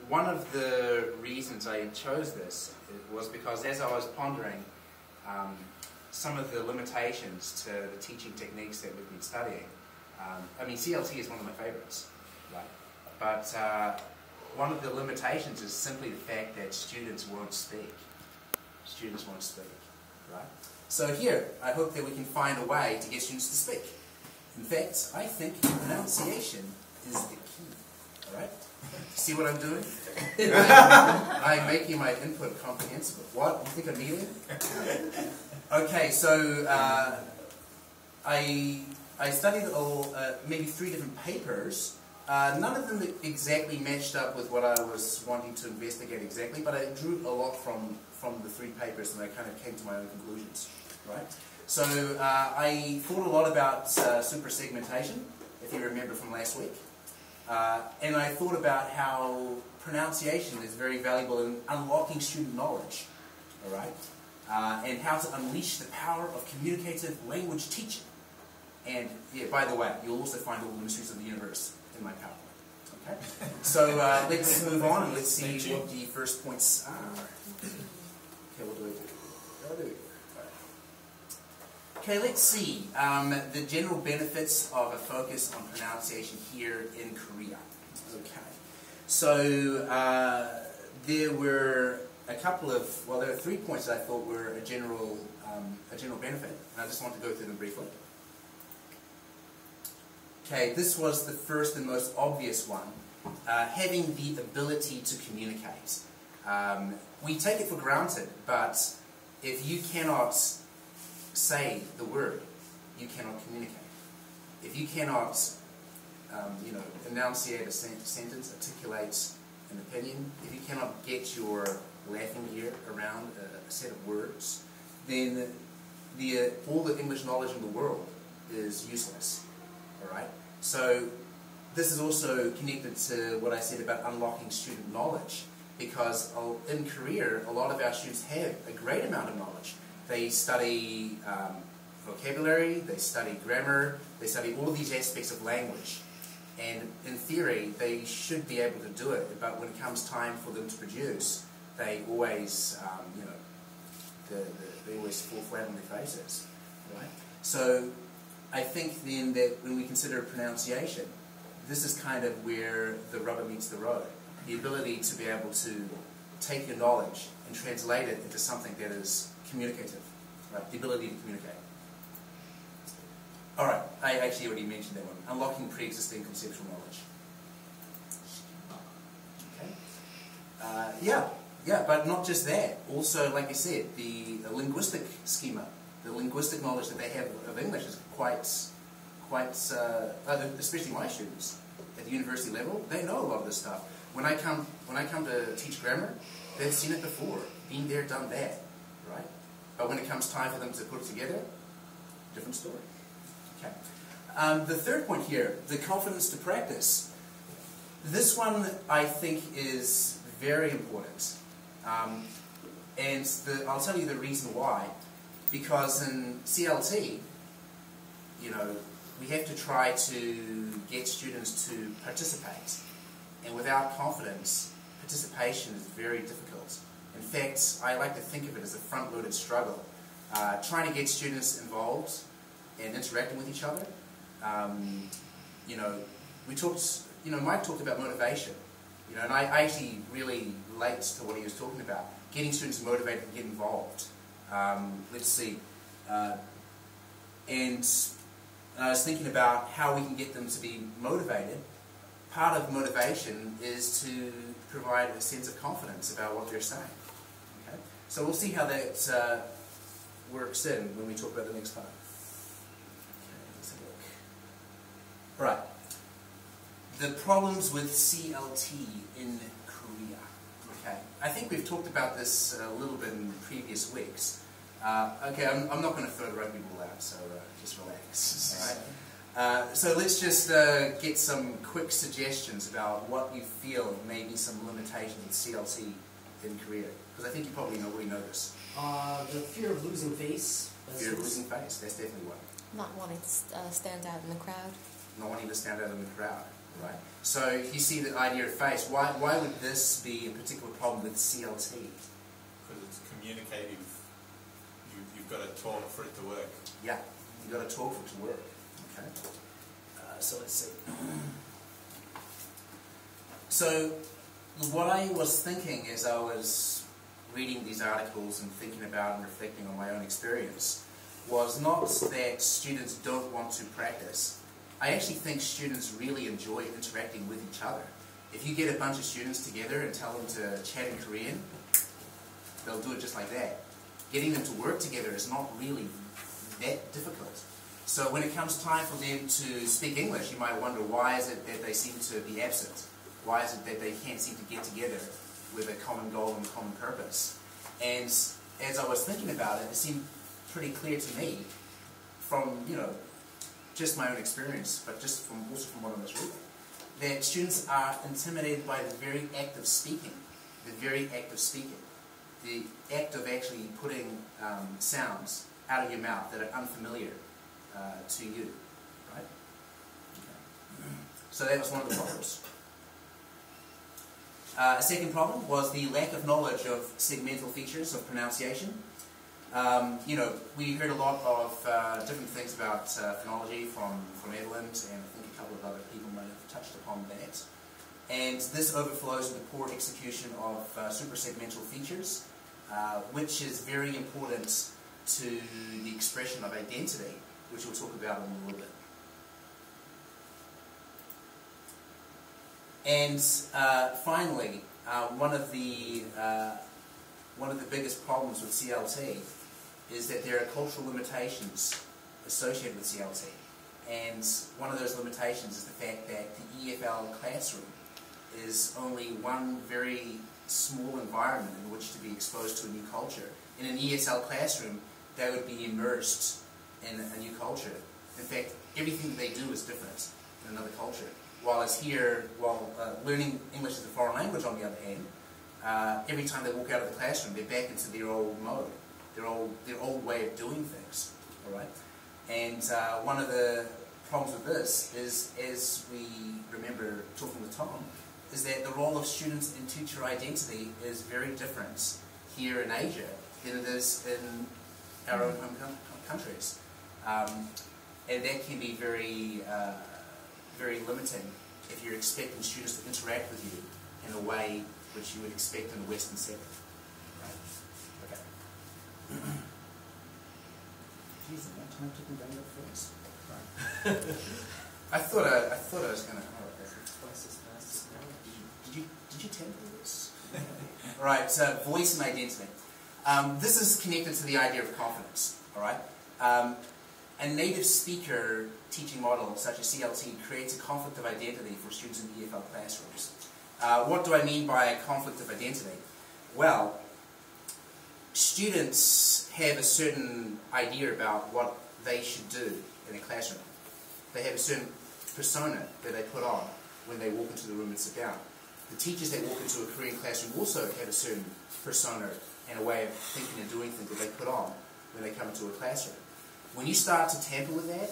One of the reasons I chose this was because as I was pondering some of the limitations to the teaching techniques that we've been studying, I mean CLT is one of my favorites, right? But one of the limitations is simply the fact that students won't speak. Students won't speak, right? So here, I hope that we can find a way to get students to speak. In fact, I think pronunciation is the key, all right? See what I'm doing? I'm making my input comprehensible. What? You think I'm kneeling? Okay, so I studied maybe 3 different papers. None of them exactly matched up with what I was wanting to investigate exactly, but I drew a lot from the 3 papers and I kind of came to my own conclusions, right? So I thought a lot about supersegmentation, if you remember from last week. And I thought about how pronunciation is very valuable in unlocking student knowledge, all right? And how to unleash the power of communicative language teaching. And yeah, by the way, you'll also find all the mysteries of the universe in my PowerPoint. Okay? So let's move on and let's see what the first points are. Okay, what do we do? What do we do? Okay, let's see the general benefits of a focus on pronunciation here in Korea. Okay, so there were a couple of, well, there are 3 points that I thought were a general benefit, and I just want to go through them briefly. Okay, this was the first and most obvious one, having the ability to communicate. We take it for granted, but if you cannot say the word, you cannot communicate. If you cannot, enunciate a sentence, articulate an opinion, if you cannot get your laughing gear around a set of words, then all the English knowledge in the world is useless. All right. So this is also connected to what I said about unlocking student knowledge, because in Korea, a lot of our students have a great amount of knowledge. They study vocabulary, they study grammar, they study all of these aspects of language. And in theory, they should be able to do it, but when it comes time for them to produce, they always, they always fall flat on their faces, right? So I think then that when we consider pronunciation, this is kind of where the rubber meets the road. The ability to be able to take your knowledge and translate it into something that is communicative, right? The ability to communicate. All right, I actually already mentioned that one. Unlocking pre-existing conceptual knowledge. Okay. Yeah, but not just that. Also, like I said, the linguistic schema, the linguistic knowledge that they have of English is quite, especially my students at the university level, they know a lot of this stuff. When I come to teach grammar, they've seen it before, been there, done that, right? But when it comes time for them to put it together, different story. Okay. The third point here, the confidence to practice. This one I think is very important, and I'll tell you the reason why. Because in CLT, we have to try to get students to participate. And without confidence, participation is very difficult. In fact, I like to think of it as a front-loaded struggle. Trying to get students involved and interacting with each other. Mike talked about motivation. And I actually really relate to what he was talking about. Getting students motivated and get involved. Let's see. And I was thinking about how we can get them to be motivated. Part of motivation is to provide a sense of confidence about what they're saying. Okay? So we'll see how that works in when we talk about the next part. Okay, let's have a look. Right. The problems with CLT in Korea. Okay. I think we've talked about this a little bit in previous weeks. Okay, I'm not going to throw the rugby ball out, so just relax. All right. So let's just get some quick suggestions about what you feel may be some limitations with CLT in Korea. Because I think you probably already know this. The fear of losing face. Fear of losing face, that's definitely one. Not wanting to stand out in the crowd. Not wanting to stand out in the crowd. right? So you see the idea of face. Why would this be a particular problem with CLT? Because it's communicative. You've got to talk for it to work. Yeah, you've got to talk for it to work. Okay. So let's see. So what I was thinking as I was reading these articles and thinking about and reflecting on my own experience was not that students don't want to practice. I actually think students really enjoy interacting with each other. If you get a bunch of students together and tell them to chat in Korean, they'll do it just like that. Getting them to work together is not really that difficult. So when it comes time for them to speak English, you might wonder, why is it that they seem to be absent? Why is it that they can't seem to get together with a common goal and a common purpose? And as I was thinking about it, it seemed pretty clear to me from, just my own experience, but also from what I was reading, that students are intimidated by the very act of speaking. The very act of speaking. The act of actually putting sounds out of your mouth that are unfamiliar to you, right? Okay. So that was one of the problems. A second problem was the lack of knowledge of segmental features of pronunciation. We heard a lot of different things about phonology from Evelyn, and I think a couple of other people might have touched upon that. And this overflows into poor execution of suprasegmental features, which is very important to the expression of identity, which we'll talk about in a little bit. And finally, one of the biggest problems with CLT is that there are cultural limitations associated with CLT. And one of those limitations is the fact that the EFL classroom is only one very small environment in which to be exposed to a new culture. In an ESL classroom, they would be immersed in a new culture. In fact, everything that they do is different in another culture. Whereas here, learning English as a foreign language, on the other hand, every time they walk out of the classroom, they're back into their old mode, their old way of doing things. All right, and one of the problems with this is, as we remember talking with Tom, is that the role of students in teacher identity is very different here in Asia than it is in our own home countries, and that can be very very limiting if you're expecting students to interact with you in a way which you would expect in a Western setting. Right? Okay. Jeez, that time took me down first. Right. I thought I was going to. Oh, that's twice as fast as now. Did you temper this? All right. So voice and identity. This is connected to the idea of confidence. All right. A native speaker teaching model such as CLT creates a conflict of identity for students in EFL classrooms. What do I mean by a conflict of identity? Well, students have a certain idea about what they should do in a classroom. They have a certain persona that they put on when they walk into the room and sit down. The teachers that walk into a Korean classroom also have a certain persona and a way of thinking and doing things that they put on when they come into a classroom. When you start to tamper with that,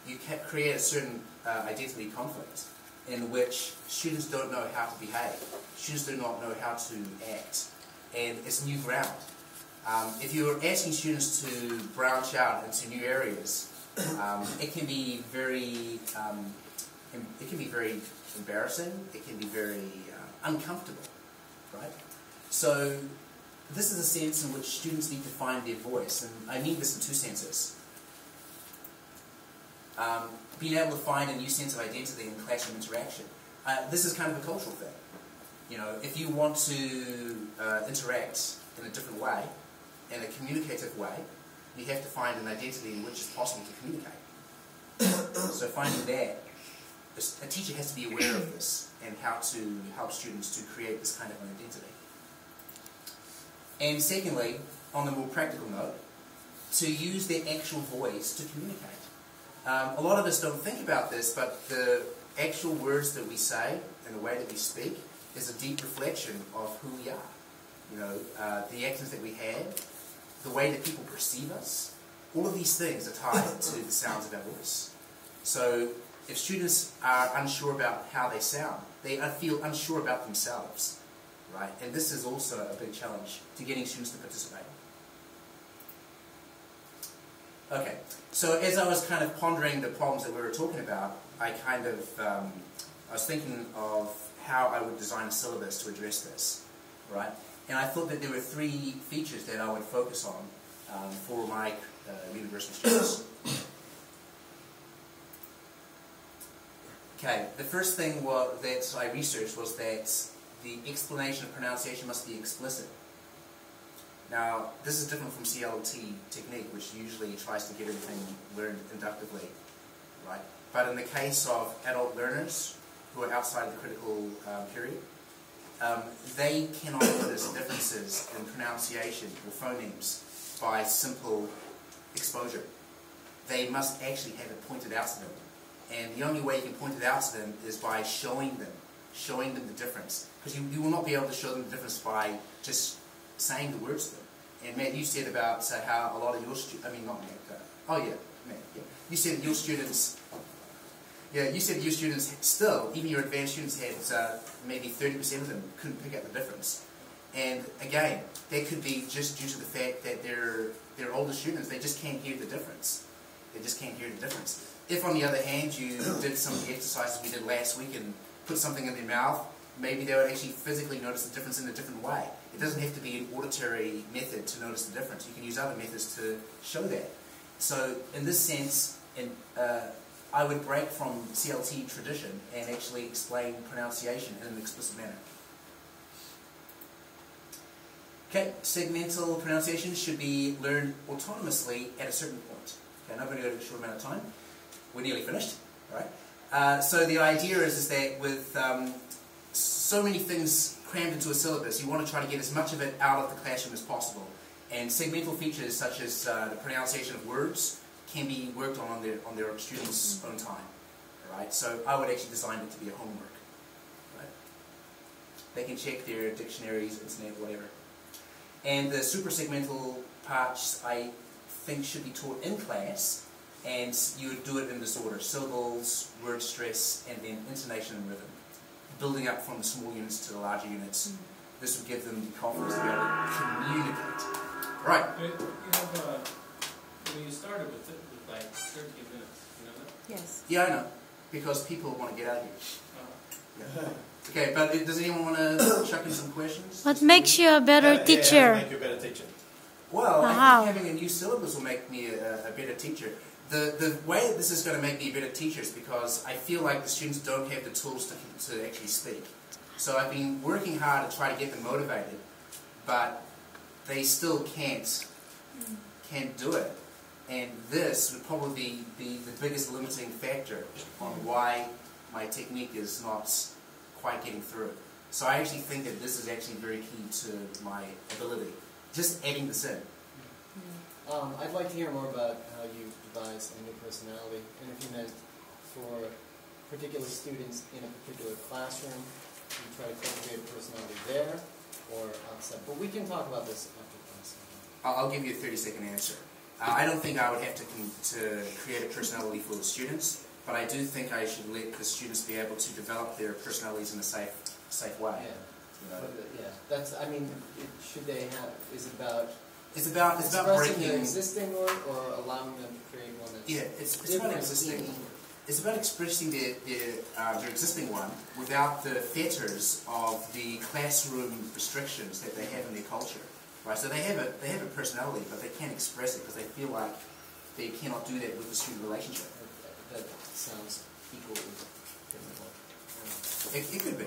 you can create a certain identity conflict in which students don't know how to behave. Students do not know how to act. And it's new ground. If you're asking students to branch out into new areas, it can be very embarrassing. It can be very uncomfortable, right? So this is a sense in which students need to find their voice, and I mean this in two senses. Being able to find a new sense of identity in classroom interaction. This is kind of a cultural thing. If you want to interact in a different way, in a communicative way, you have to find an identity in which it's possible to communicate. So finding that, a teacher has to be aware of this and how to help students to create this kind of an identity. And secondly, on the more practical note, to use their actual voice to communicate. A lot of us don't think about this, but the actual words that we say and the way that we speak is a deep reflection of who we are. The accents that we have, the way that people perceive us, all of these things are tied to the sounds of our voice. So If students are unsure about how they sound, they feel unsure about themselves, right? And this is also a big challenge to getting students to participate. Okay, so as I was kind of pondering the problems that we were talking about, I was thinking of how I would design a syllabus to address this, right? And I thought that there were 3 features that I would focus on for my university students. Okay, the first thing that I researched was that the explanation of pronunciation must be explicit. Now, this is different from CLT technique, which usually tries to get everything learned inductively, right? But in the case of adult learners who are outside of the critical period, they cannot notice differences in pronunciation or phonemes by simple exposure. They must actually have it pointed out to them. And the only way you can point it out to them is by showing them the difference. Because you will not be able to show them the difference by just saying the words to them. And Matt, you said about how a lot of your students, I mean not Matt, Matt, yeah. You said that your students, still, even your advanced students had maybe 30% of them couldn't pick up the difference. And again, that could be just due to the fact that they're older students, they just can't hear the difference. They just can't hear the difference. If, on the other hand, you did some of the exercises we did last week and put something in their mouth, maybe they would actually physically notice the difference in a different way. It doesn't have to be an auditory method to notice the difference. You can use other methods to show that. So, in this sense, I would break from CLT tradition and actually explain pronunciation in an explicit manner. Okay, segmental pronunciation should be learned autonomously at a certain point. Okay, now I'm going to go to a short amount of time. We're nearly finished, right? So the idea is that with so many things crammed into a syllabus, you want to try to get as much of it out of the classroom as possible. And segmental features such as the pronunciation of words can be worked on their students' own time, right? So I would actually design it to be a homework, right? They can check their dictionaries, internet, whatever. And the super-segmental parts, I think, should be taught in class, and you would do it in this order: syllables, word stress, and then intonation and rhythm, building up from the small units to the larger units. This would give them the confidence to be able to communicate. Right. You started with like 13 minutes, you know that? Yes. Yeah, I know, because people want to get out of here. Yeah. Okay, but does anyone want to chuck in some questions? What makes you a better teacher? Make you a better teacher. Well, How? I think having a new syllabus will make me a better teacher. The way that this is going to make me a better teacher is because I feel like the students don't have the tools to actually speak. So I've been working hard to try to get them motivated, but they still can't do it. And this would probably be the biggest limiting factor on why my technique is not quite getting through. So I actually think that this is actually very key to my ability. Just adding this in. I'd like to hear more about how you devise a new personality, and if you meant for particular students in a particular classroom, you try to cultivate a personality there, or outside. But we can talk about this after class. I'll give you a 30-second answer. I don't think I would have to create a personality for the students, but I do think I should let the students be able to develop their personalities in a safe way. Yeah. You know? Yeah. That's. I mean, should they have? Is it about? It's about expressing breaking their existing one, or allowing them to create one that's it's about existing. It's about expressing their existing one without the fetters of the classroom restrictions that they have in their culture. Right, so they have a personality, but they can't express it because they feel like they cannot do that with the student relationship. That sounds equally difficult. It could be.